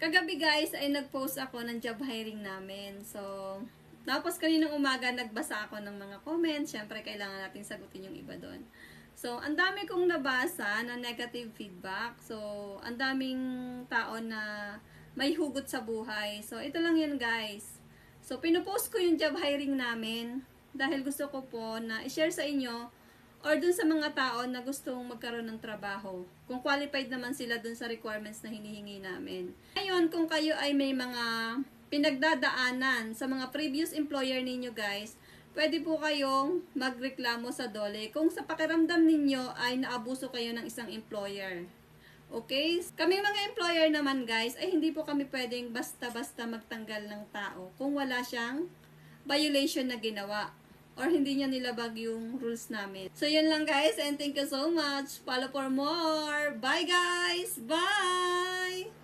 Kagabi guys ay nag-post ako ng job hiring namin. So, tapos kaninang umaga nagbasa ako ng mga comments. Syempre kailangan natin sagutin yung iba doon. So, ang dami kong nabasa na negative feedback. So, ang daming tao na may hugot sa buhay. So, ito lang yan guys. So, pinupost ko yung job hiring namin dahil gusto ko po na i-share sa inyo or dun sa mga tao na gustong magkaroon ng trabaho. Kung qualified naman sila dun sa requirements na hinihingi namin. Ngayon, kung kayo ay may mga pinagdadaanan sa mga previous employer ninyo guys, pwede po kayong magreklamo sa DOLE kung sa pakiramdam ninyo ay naabuso kayo ng isang employer. Okay? Kami mga employer naman guys, ay hindi po kami pwedeng basta-basta magtanggal ng tao kung wala siyang violation na ginawa or hindi niya nilabag yung rules namin. So, yun lang guys and thank you so much. Follow for more. Bye guys! Bye!